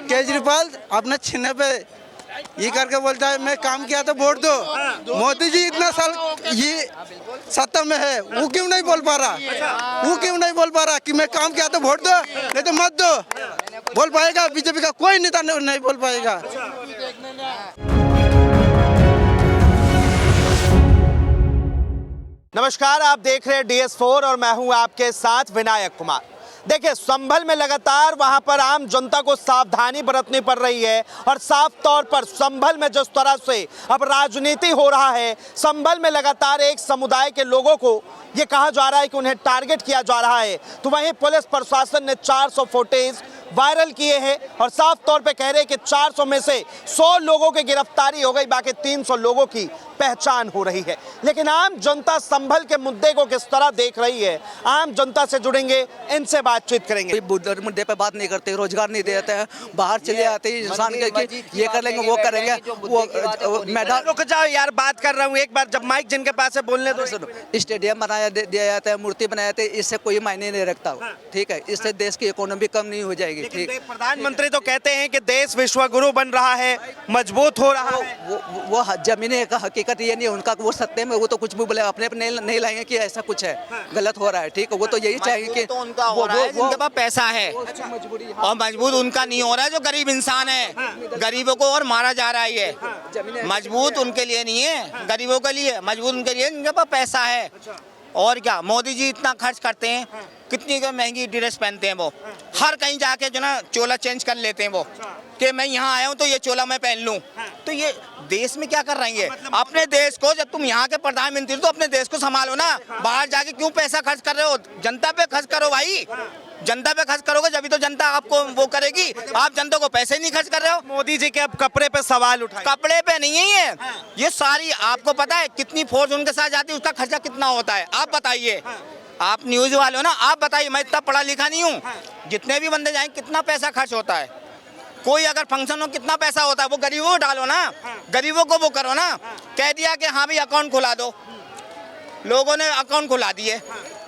केजरीवाल अपने छीने पे ये करके बोलता है मैं काम किया तो वोट दो। मोदी जी इतना साल ये सत्ता में है, वो क्यों नहीं बोल पा रहा? वो क्यों नहीं बोल पा रहा कि मैं काम किया तो वोट दो, नहीं तो मत दो? बोल पाएगा? बीजेपी का कोई नेता नहीं बोल पाएगा। नमस्कार, आप देख रहे हैं DS4 और मैं हूं आपके साथ विनायक कुमार। देखिए, संभल में लगातार वहां पर आम जनता को सावधानी बरतनी पड़ रही है और साफ तौर पर संभल में जिस तरह से अब राजनीति हो रहा है, संभल में लगातार एक समुदाय के लोगों को ये कहा जा रहा है कि उन्हें टारगेट किया जा रहा है, तो वहीं पुलिस प्रशासन ने 400 फुटेज वायरल किए हैं और साफ तौर पे कह रहे हैं कि 400 में से 100 लोगों की गिरफ्तारी हो गई, बाकी 300 लोगों की पहचान हो रही है। लेकिन आम जनता संभल के मुद्दे को किस तरह देख रही है, आम जनता से जुड़ेंगे, इनसे बातचीत करेंगे। मुद्दे पे बात नहीं करते, रोजगार नहीं देते हैं, बाहर चले आते हैं इंसान के ये कर लेंगे वो करेंगे। वो मैदान रुक जाओ यार, बात कर रहा हूँ एक बार, जब माइक जिनके पास है बोलने दो। स्टेडियम बनाया दिया जाता है, मूर्ति बनाया जाता है, इससे कोई मायने नहीं रखता। ठीक है, इससे देश की इकोनॉमी कम नहीं हो जाएगी। ठीक, प्रधानमंत्री तो कहते हैं कि देश विश्वगुरु बन रहा है, मजबूत हो रहा है। वो जमीनी का हकीकत ये नहीं, उनका वो सत्य में वो तो कुछ भी बोले, अपने नहीं लाएंगे कि ऐसा कुछ है, गलत हो रहा है। ठीक है, वो तो यही चाहेंगे कि तो उनका हो रहा है जिनके पास पैसा है, और मजबूत उनका नहीं हो रहा है जो गरीब इंसान है। गरीबों को और मारा जा रहा है। ये मजबूत उनके लिए नहीं है, गरीबों के लिए मजबूत उनके लिए जिनके पास पैसा है। और क्या, मोदी जी इतना खर्च करते हैं, कितनी महंगी ड्रेस पहनते हैं वो, हर कहीं जाके जो ना चोला चेंज कर लेते हैं वो, कि मैं यहाँ आया हूँ तो ये चोला मैं पहन लूँ। तो ये देश में क्या कर रही है? अपने देश को, जब तुम यहाँ के प्रधानमंत्री तो अपने देश को संभालो ना, बाहर जाके क्यों पैसा खर्च कर रहे हो? जनता पे खर्च करो भाई, जनता पे खर्च करोगे जब तो जनता आपको वो करेगी। आप जनता को पैसे नहीं खर्च कर रहे हो। मोदी जी के अब कपड़े पे सवाल उठाए। कपड़े पे नहीं है ये सारी, आपको पता है कितनी फोर्स उनके साथ जाती है, उसका खर्चा कितना होता है? आप बताइए, आप न्यूज वाले हो ना, आप बताइए, मैं इतना पढ़ा लिखा नहीं हूँ। जितने भी बंदे जाएंगे कितना पैसा खर्च होता है? कोई अगर फंक्शन हो कितना पैसा होता है? वो गरीबों को डालो ना, गरीबों को वो करो ना। कह दिया कि हाँ भाई अकाउंट खुला दो, लोगों ने अकाउंट खुला दिए,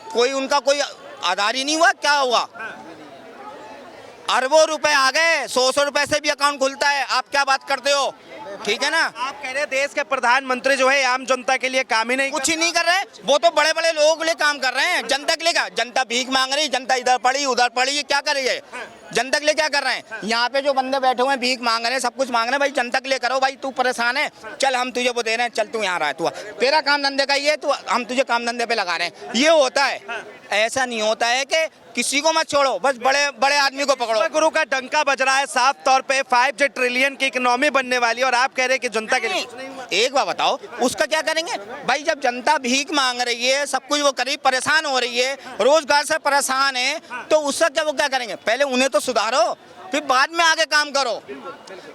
कोई उनका कोई आधार ही नहीं हुआ। क्या हुआ? अरबों रुपए आ गए, 100 रुपए से भी अकाउंट खुलता है। आप क्या बात करते हो? ठीक है ना। आप कह रहे हैं देश के प्रधानमंत्री जो है आम जनता के लिए काम ही नहीं, कुछ ही नहीं कर रहे। वो तो बड़े बड़े लोगों के लिए काम कर रहे हैं, जनता के लिए क्या? जनता भीख मांग रही, जनता इधर पड़ी उधर पड़ी, ये क्या कर रही है? जनता के लिए क्या कर रहे हैं? यहाँ पे जो बंदे बैठे हुए हैं भीख मांग रहे हैं, सब कुछ मांग रहे हैं। भाई जनता के लिए करो भाई, तू परेशान है, चल हम तुझे वो दे रहे हैं, चल तू यहाँ रहा है, तू तेरा काम धंधे का ये, तो हम तुझे काम धंधे पे लगा रहे हैं। ये होता है। ऐसा नहीं होता है कि किसी को मत छोड़ो, बस बड़े बड़े आदमी को पकड़ो। गुरु का डंका बज रहा है साफ तौर पे, 5 ट्रिलियन की इकोनॉमी बनने वाली है, और आप कह रहे हैं कि जनता के लिए एक बात बताओ, उसका क्या करेंगे भाई? जब जनता भीख मांग रही है, सब कुछ वो करीब परेशान हो रही है, रोजगार से परेशान है, तो उसका क्या वो क्या करेंगे? पहले उन्हें तो सुधारो, फिर बाद में आगे काम करो।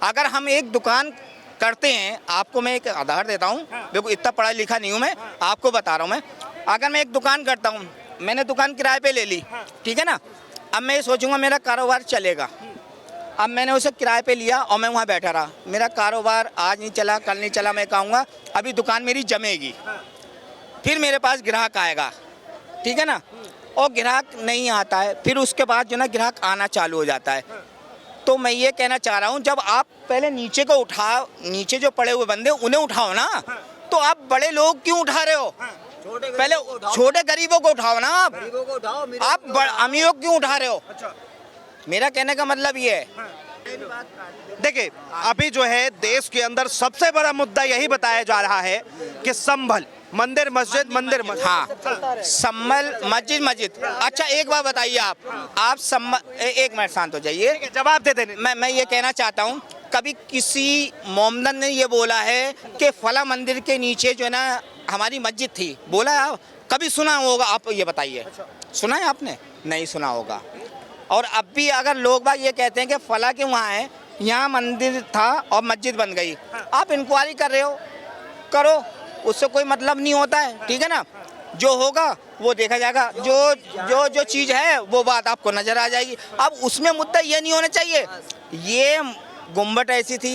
अगर हम एक दुकान करते हैं, आपको मैं एक आधार देता हूँ, देखो इतना पढ़ा लिखा नहीं हूँ मैं, आपको बता रहा हूँ मैं। अगर मैं एक दुकान करता हूँ, मैंने दुकान किराए पे ले ली, ठीक है ना, अब मैं ये सोचूंगा मेरा कारोबार चलेगा। अब मैंने उसे किराए पे लिया और मैं वहाँ बैठा रहा, मेरा कारोबार आज नहीं चला, कल नहीं चला, मैं कहूँगा अभी दुकान मेरी जमेगी, फिर मेरे पास ग्राहक आएगा, ठीक है ना, और ग्राहक नहीं आता है, फिर उसके बाद जो ना ग्राहक आना चालू हो जाता है। तो मैं ये कहना चाह रहा हूँ, जब आप पहले नीचे को उठाओ, नीचे जो पड़े हुए बंदे उन्हें उठाओ ना, तो आप बड़े लोग क्यों उठा रहे हो? पहले छोटे गरीबों को उठाओ ना, आप अमीरों को क्यों उठा रहे हो? मेरा कहने का मतलब ये है। देखिए, अभी जो है देश के अंदर सबसे बड़ा मुद्दा यही बताया जा रहा है कि संभल मंदिर मस्जिद, मंदिर मस्जिद, हाँ, संभल मस्जिद। अच्छा एक बात बताइए, आप संभल, एक मिनट शांत हो जाइए, जवाब दे देने। मैं ये कहना चाहता हूँ, कभी किसी मोमदन ने ये बोला है कि फला मंदिर के नीचे जो है ना हमारी मस्जिद थी? बोला है? कभी सुना होगा? आप ये बताइए, सुना है आपने? नहीं सुना होगा। और अब भी अगर लोग बाग ये कहते हैं कि फला के वहाँ है, यहाँ मंदिर था और मस्जिद बन गई, आप इंक्वायरी कर रहे हो, करो, उससे कोई मतलब नहीं होता है, ठीक है ना। जो होगा वो देखा जाएगा, जो चीज़ है वो बात आपको नजर आ जाएगी। अब उसमें मुद्दा ये नहीं होना चाहिए ये गुम्बद ऐसी थी,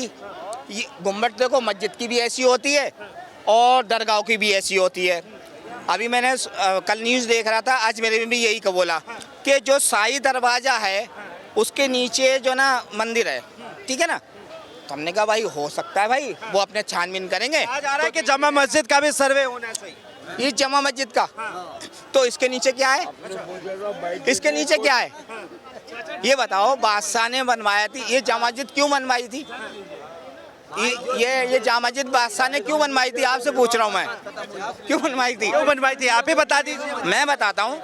ये गुम्बद देखो मस्जिद की भी ऐसी होती है और दरगाह की भी ऐसी होती है। अभी मैंने कल न्यूज़ देख रहा था, आज मेरे में भी यही को बोला कि जो शाही दरवाज़ा है उसके नीचे जो ना मंदिर है, ठीक है ना। तो हमने कहा भाई हो सकता है भाई, वो अपने छानबीन करेंगे। कहा जा रहा है कि जमा मस्जिद का भी सर्वे होना चाहिए। इस जमा मस्जिद का, तो इसके नीचे क्या है, इसके नीचे क्या है, ये बताओ। बादशाह ने बनवाया थी ये जामा मस्जिद, क्यों बनवाई थी ये जामा मस्जिद बादशाह ने क्यों बनवाई थी, आपसे पूछ रहा हूँ मैं, क्यों बनवाई थी? क्यों बनवाई थी आप ही बता दीजिए। मैं बताता हूँ।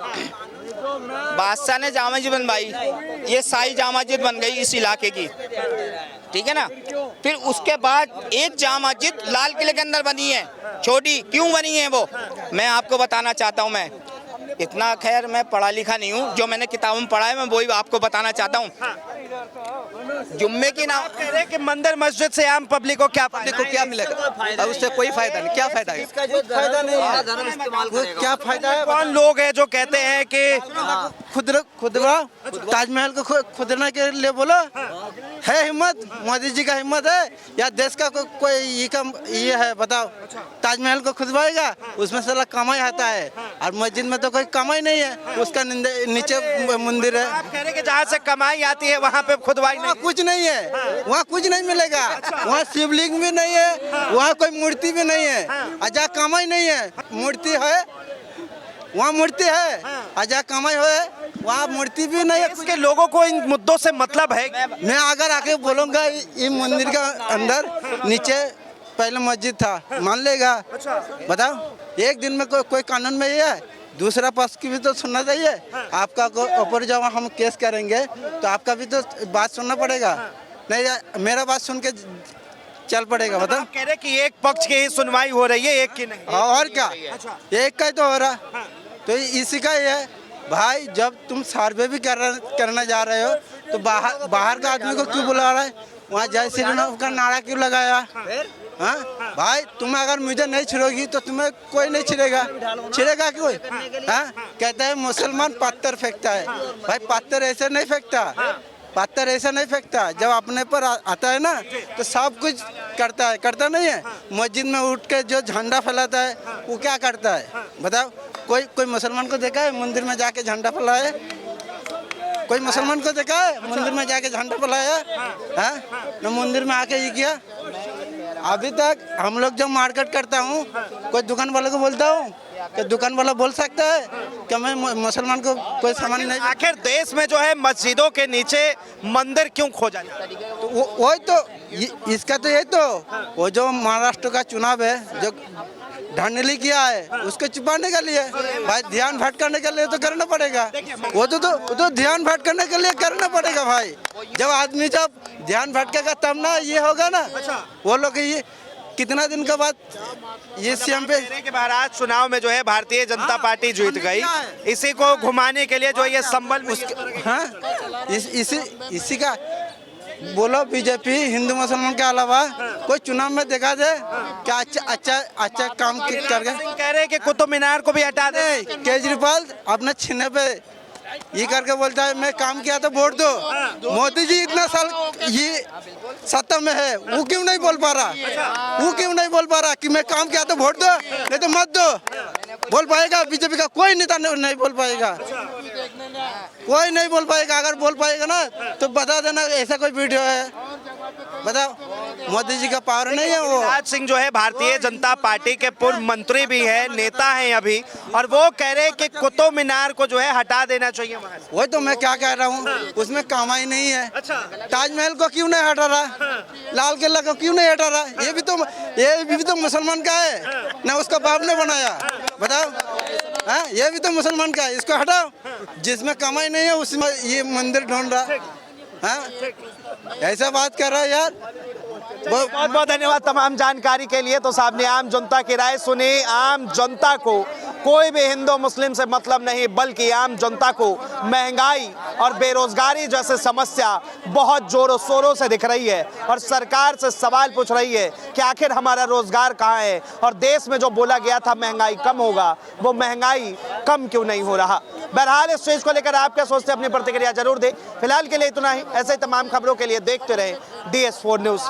बादशाह ने जामा मस्जिद बनवाई, ये शाही जामा मस्जिद बन गई इस इलाके की, ठीक है ना। फिर उसके बाद एक जामा मस्जिद लाल किले के अंदर बनी है, छोटी, क्यों बनी है वो मैं आपको बताना चाहता हूँ। मैं इतना खैर मैं पढ़ा लिखा नहीं हूँ, जो मैंने किताबों में पढ़ा है मैं वही आपको बताना चाहता हूँ। जुम्मे की नाम कह रहे हैं कि मंदिर मस्जिद से आम पब्लिक को क्या फायदा? को क्या मिलेगा, और उससे कोई फायदा नहीं। क्या फायदा है? फायदा नहीं है। वो क्या फायदा है? कौन लोग हैं जो कहते हैं कि खुदरा ताजमहल को खुदरने के लिए बोलो, है हिम्मत? मोदी जी का हिम्मत है या देश का कोई ये है? बताओ, ताजमहल को खुदवाएगा, उसमें साला कमाई आता है, और मस्जिद में तो कोई कमाई नहीं है, उसका नीचे मंदिर है। आप कह रहे हैं कि जहाँ से कमाई आती है वहाँ पे खुदवाई नहीं? वहाँ कुछ नहीं है, वहाँ कुछ नहीं मिलेगा। वहाँ शिवलिंग भी नहीं है, वहाँ कोई मूर्ति भी नहीं है, और जहाँ कमाई नहीं है मूर्ति है, वहाँ मूर्ति है, और जहाँ कमाई है वहाँ मूर्ति भी नहीं है। इसके लोगों को इन मुद्दों से मतलब है? मैं अगर आके बोलूँगा ये मंदिर का अंदर नीचे पहले मस्जिद था, मान लेगा? बताओ, एक दिन में कोई कानून में ये है? दूसरा पक्ष की भी तो सुनना चाहिए। आपका ऊपर जब हम केस करेंगे तो आपका भी तो बात सुनना पड़ेगा, नहीं मेरा बात सुन के चल पड़ेगा। बताओ, आप कह रहे हैं कि एक पक्ष की ही सुनवाई हो रही है, एक की नहीं। और क्या, एक का ही तो हो रहा। तो इसी का ही है भाई, जब तुम सर्वे भी करने जा रहे हो तो बाहर का आदमी को क्यों बुला रहा है? वहाँ जय श्री राम का नारा क्यों लगाया? हाँ भाई, तुम अगर मुझे नहीं छिड़ोगी तो तुम्हें कोई नहीं छिड़ेगा कोई? हाँ, कहता है मुसलमान पत्थर फेंकता है। भाई पत्थर ऐसे नहीं फेंकता, पत्थर ऐसा नहीं फेंकता। जब अपने पर आता है ना तो सब कुछ करता नहीं है। मस्जिद में उठ के जो झंडा फैलाता है वो क्या करता है? बताओ, कोई मुसलमान को देखा है मंदिर में जाके झंडा फैलाया? कोई मुसलमान को देखा है मंदिर में जाके झंडा फैलाया? हाँ, न मंदिर में आके ये किया। अभी तक हम लोग जब मार्केट करता हूँ, कोई दुकान वाले को बोलता हूँ कि दुकान वाला बोल सकता है कि मैं मुसलमान को कोई सामान नहीं। आखिर देश में जो है मस्जिदों के नीचे मंदिर क्यों खोजा जाता है? तो वही तो इसका तो यही तो, वो जो महाराष्ट्र का चुनाव है जो धांधली किया है उसको छुपाने के लिए, भाई ध्यान भटकाने के लिए तो करना पड़ेगा। वो तो ध्यान भटकाने के लिए करना पड़ेगा भाई। जब आदमी जब ध्यान भटकेगा तब ना ये होगा ना। वो लोग ये कितना दिन के बाद ये सीएम पे के महाराज चुनाव में जो है भारतीय जनता पार्टी जीत गई, इसी को घुमाने के लिए जो ये संबल हाँ इसी का बोलो। बीजेपी हिंदू मुसलमान के अलावा कोई चुनाव में देखा दे क्या अच्छा काम कर गए? कह रहे हैं कि कुतुब मीनार को भी हटा दे। केजरीवाल अपने छीने पे ये करके बोलता है मैं काम किया तो वोट दो। मोदी जी इतना साल ये सत्ता में है, वो क्यों नहीं बोल पा रहा कि मैं काम किया तो वोट दो, नहीं तो मत दो? बोल पाएगा? बीजेपी का कोई नेता नहीं बोल पाएगा, कोई नहीं बोल पाएगा। अगर बोल पाएगा ना तो बता देना ऐसा कोई वीडियो है, बताओ। मोदी जी का पावर नहीं है वो। राज सिंह जो है भारतीय जनता पार्टी के पूर्व मंत्री भी है, नेता हैं अभी, और वो कह रहे हैं कि कुतुब मीनार को जो है हटा देना चाहिए वहाँ से। वही तो मैं क्या कह रहा हूँ, उसमें कमाई नहीं है। ताजमहल को क्यों नहीं हटा रहा? लाल किला को क्यों नहीं हटा रहा? ये भी तो मुसलमान का है ना, उसका बाप ने बनाया। बताओ, हाँ ये भी तो मुसलमान का है, इसको हटाओ। जिसमें कमाई नहीं है उसमें ये मंदिर ढूंढ रहा। हाँ, ऐसा बात कर रहा है यार। बहुत बहुत धन्यवाद तमाम जानकारी के लिए। तो साहब ने आम जनता की राय सुनी। आम जनता को कोई भी हिंदू मुस्लिम से मतलब नहीं, बल्कि आम जनता को महंगाई और बेरोजगारी जैसे समस्या बहुत जोरों शोरों से दिख रही है, और सरकार से सवाल पूछ रही है कि आखिर हमारा रोजगार कहाँ है, और देश में जो बोला गया था महंगाई कम होगा, वो महंगाई कम क्यों नहीं हो रहा। बहरहाल इस चीज को लेकर आप क्या सोचते हैं, अपनी प्रतिक्रिया जरूर दें। फिलहाल के लिए इतना ही। ऐसे ही तमाम खबरों के लिए देखते रहे DS4 न्यूज।